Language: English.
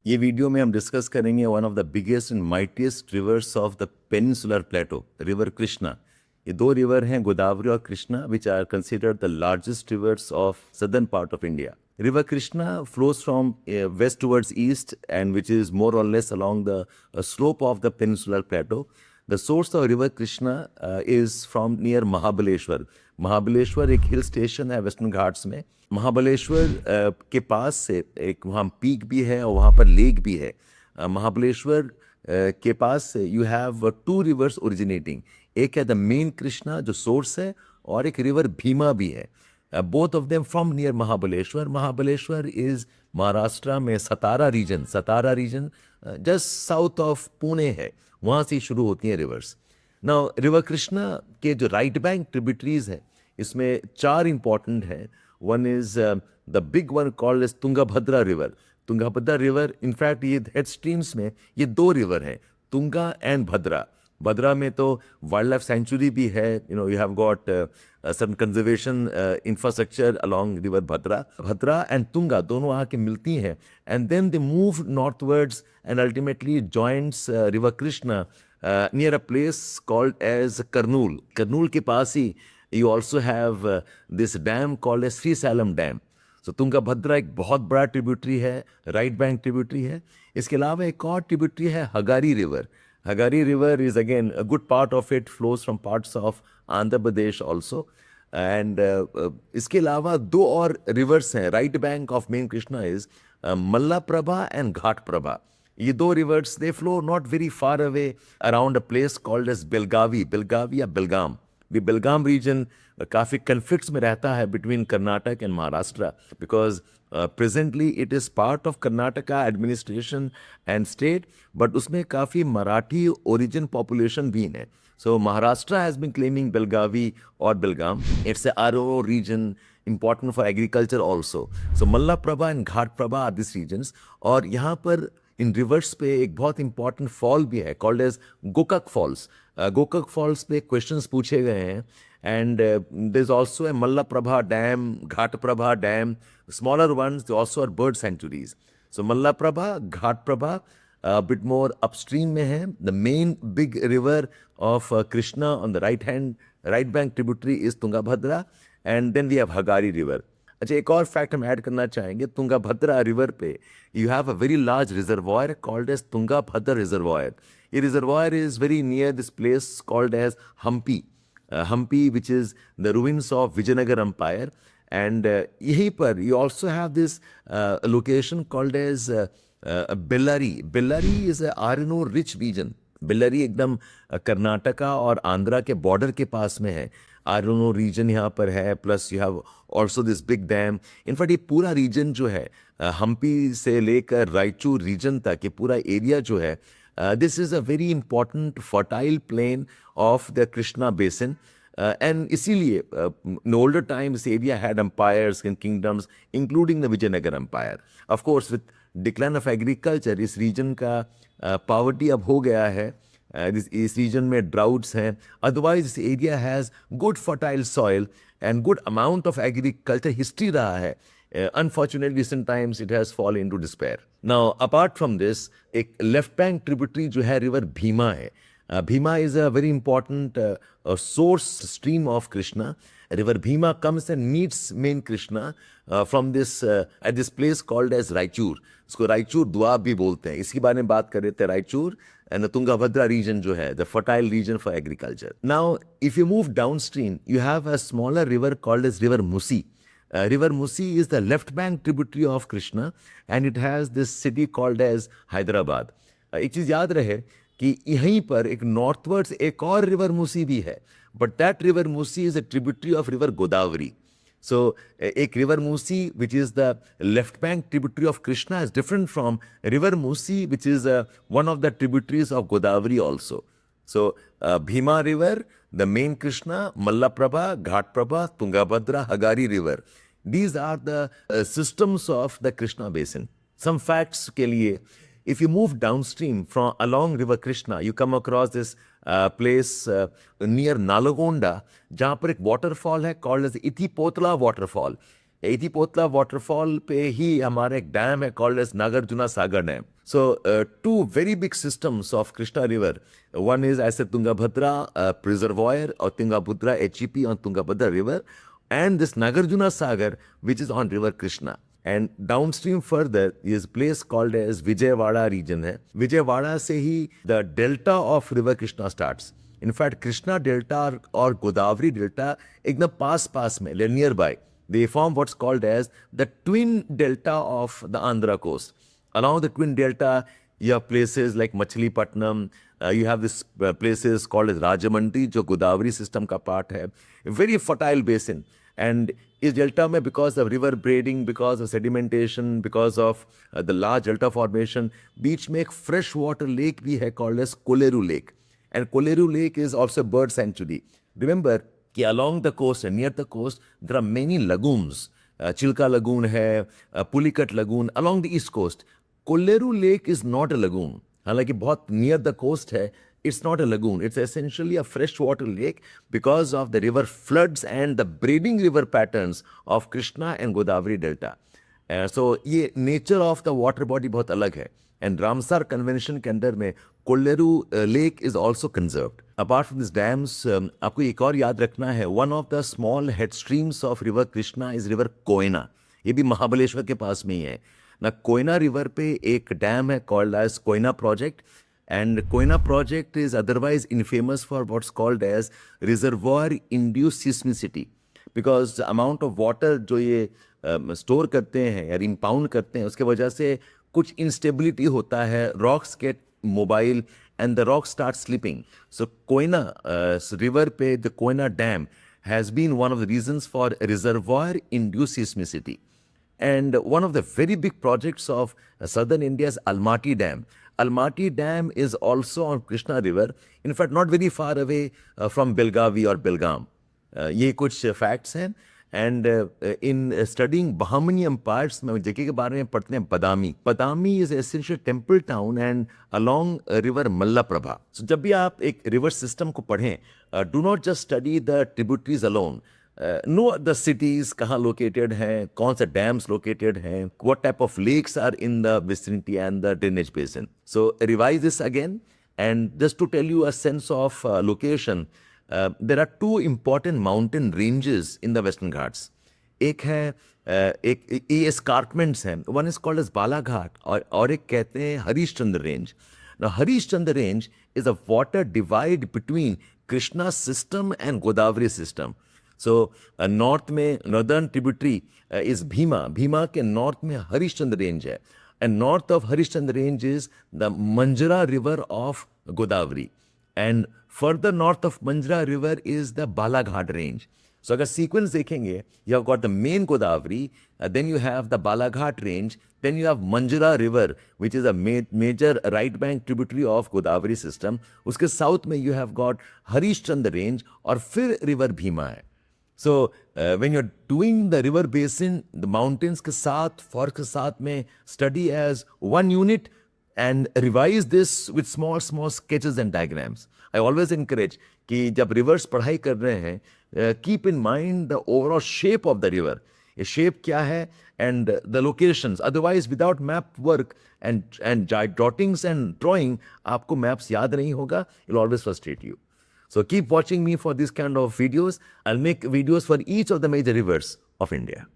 ये वीडियो में हम डिस्कस करेंगे one of the biggest and mightiest rivers of the peninsular plateau, river Krishna. ये दो रिवर हैं, गोदावरी और Krishna, which are considered the largest rivers of southern part of India. River Krishna flows from west towards east, and which is more or less along the slope of the peninsular plateau. The source of River Krishna is from near Mahabaleshwar. Mahabaleshwar एक hill station है western Ghats में. महाबलेश्वर के पास से एक वहाँ peak भी है और वहाँ पर लेक भी है. महाबलेश्वर के पास से you have two rivers originating. एक है द मेन कृष्णा जो सोर्स है, और एक रिवर भीमा भी है. Both of them from near Mahabaleshwar. Mahabaleshwar is Maharashtra में Satara region just south of Pune है, वहाँ से शुरू होती हैं रिवर्स. नाउ रिवर कृष्णा के जो राइट बैंक ट्रिब्यूटरीज हैं, इसमें चार इंपॉर्टेंट हैं. One is the big one called as Tungabhadra river. Tungabhadra river, in fact ये हेड स्ट्रीम्स में ये दो रिवर हैं, तुंगा एंड भद्रा. भद्रा में तो वाइल्ड लाइफ सेंचुरी भी है. You have got some conservation infrastructure along river Bhadra and Tunga दोनों आके मिलती हैं, and then they move northwards and ultimately joins river Krishna near a place called as Karnool. Karnool के पास ही you also have this dam called as Sri Salam Dam. So Tungabhadra एक बहुत बड़ा tributary है, right bank tributary है. इसके अलावा एक और ट्रिब्यूटरी है Hagari river. Hagari river is again a good part of it flows from parts of Andhra Pradesh also. And इसके अलावा दो और रिवर्स हैं right bank of main Krishna is Malaprabha and Ghataprabha. ये दो rivers they flow not very far away around a place called as Belagavi या बेलगाम. भी बेलगाम reason काफ़ी कन्फ्लिक्ट्स में रहता है between Karnataka and Maharashtra, because presently it is part of Karnataka administration and state, but उसमें काफ़ी मराठी ओरिजिन पॉपुलेशन भी है. So Maharashtra has been claiming Belgavi or Belgaum. It's a RO region important for agriculture also. So Mallaprabha and Ghatprabha are these regions. और यहाँ पर इन reverse पे एक बहुत इंपॉर्टेंट फॉल भी है called as Gokak falls. Gokak falls पे क्वेश्चंस पूछे गए हैं, and there is also a Malaprabha dam, Ghataprabha dam, smaller ones. They also are bird sanctuaries. So Malaprabha, Ghataprabha bit more upstream में है. The main big river of Krishna on the right bank tributary is Tungabhadra, and then we have Hagari river. अच्छा, एक और fact हम add करना चाहेंगे. Tungabhadra river पे you have a very large reservoir called as Tungabhadra reservoir. ये reservoir is very near this place called as Hampi. Hampi, which is the ruins of Vijayanagar Empire, and यहीं पर you also have this location called as Bellary. Bellary is a iron ore rich region. Bellary एकदम कर्नाटका और आंध्रा के border के पास में है. Iron ore reason यहाँ पर है, plus you have also this big dam. In fact ये पूरा रीजन जो है हम्पी से लेकर रायचूर रीजन तक, ये पूरा एरिया जो है, this is a very important fertile plain of the Krishna basin. And इसीलिए in older times this area had empires and kingdoms including the Vijayanagar Empire. Of course with decline of agriculture इस reason का poverty अब हो गया है. इस reason में droughts हैं. Otherwise this area has good fertile soil and good amount of agriculture history रहा है. Unfortunately recent times it has fall into despair. Now apart from this, एक लेफ्ट बैंक ट्रिब्यूटरी जो है रिवर भीमा है. Bhima is a very important source stream of Krishna. River Bhima comes and meets main Krishna from this at this place called as Raichur. इसको रायचूर द्वाब भी बोलते हैं. इसके बारे में बात कर रहे थे. Raichur and the Tungabhadra region जो है, the fertile region for agriculture. Now, if you move downstream, you have a smaller river called as River Musi. River Musi is the left bank tributary of Krishna, and it has this city called as Hyderabad. एक चीज़ याद रहे कि यहीं पर एक northwards एक और river Musi भी है, but that river Musi is a tributary of river Godavari. So एक river Musi which is the left bank tributary of Krishna is different from river Musi which is one of the tributaries of Godavari also. So Bhima river, the main Krishna, Malaprabha, Ghataprabha, Tungabhadra, Hagari river, these are the systems of the Krishna basin. Some facts के लिए, if you move downstream from along river Krishna, you come across this place near Nalagonda, जहाँ पर एक waterfall है called as Ithipotla waterfall. Ethipothala waterfall पे ही हमारा एक डैम है called as Nagarjuna Sagar dam. So two very big systems of Krishna River. One is as a Tungabhadra reservoir or Tungabhadra HEP on Tungabhadra River, and this Nagarjuna Sagar, which is on River Krishna. And downstream further is a place called as Vijayawada region. है विजयवाड़ा से ही the delta of River Krishna starts. In fact, Krishna Delta or Godavari Delta एकदम पास में nearby. They form what's called as the twin delta of the Andhra coast. Along the twin delta, you have places like Machilipatnam, you have this places called as Rajamandi, जो Godavari system का part है. A very fertile basin. And इस delta में because of river braiding, because of sedimentation, because of the large delta formation, बीच में एक fresh water lake भी है called as Koleru Lake. And Koleru Lake is also a bird sanctuary. Remember, कि along the coast and near the coast, there are many lagoons. Chilka Lagoon है, Pulikat Lagoon along the east coast. Koleru Lake is not a lagoon. हालांकि बहुत near the coast है, it's not a lagoon. It's essentially a freshwater lake because of the river floods and the braiding river patterns of Krishna and Godavari Delta. So ये nature of the water body बहुत अलग है. And Ramsar Convention के अंदर में Koleru Lake is also conserved. Apart from these dams, आपको एक और याद रखना है, one of the small head streams of river Krishna is river Koyna. ये भी महाबलेश्वर के पास में ही है. ना कोयना रिवर पे एक डैम है called as Koyna Project, and Koyna Project is otherwise infamous for what's called as reservoir induced seismicity, because the amount of water जो ये स्टोर करते हैं या impound करते हैं उसके वजह से कुछ instability होता है, rocks get mobile and the rocks start slipping. So Koyna river पे the Koyna Dam has been one of the reasons for reservoir induced seismicity. And one of the very big projects of southern India's Almaty Dam. Almaty Dam is also on Krishna River, in fact not very far away from Belgavi or Belgaum. ये कुछ facts हैं. And in studying Bahmani empires, में जगह के बारे में पढ़ते हैं Badami. Badami is essentially temple town and along river Mallaprabha. So जब भी आप एक river system को पढ़ें, do not just study the tributaries alone. Know the cities कहाँ located हैं, कौन से dams located हैं, what type of lakes are in the vicinity and the drainage basin. So revise this again, and just to tell you a sense of location, there are two important mountain ranges in the Western Ghats. एक है एक escarpments हैं. One is called as Balaghat और एक कहते हैं Harishchandra Range. Now Harishchandra Range is a water divide between Krishna system and Godavari system. So north में northern tributary is Bhima. Bhima के north में Harishchandra Range है. And north of Harishchandra Range is the Manjara River of Godavari. And further north of Manjara River is the Balaghat Range. So अगर sequence देखेंगे, you have got the main Godavari, then you have the Balaghat Range, then you have Manjara River, which is a major right bank tributary of Godavari system. उसके south में you have got Harishchandra Range और फिर river Bhima है. So when you're doing the river basin, the mountains के साथ, forest के साथ में study as one unit and revise this with small sketches and diagrams. I always encourage कि जब rivers पढ़ाई कर रहे हैं, keep in mind the overall shape of the river. ये shape क्या है and the locations. Otherwise, without map work and jottings and drawing, आपको maps याद नहीं होगा. It'll always frustrate you. So keep watching me for this kind of videos. I'll make videos for each of the major rivers of India.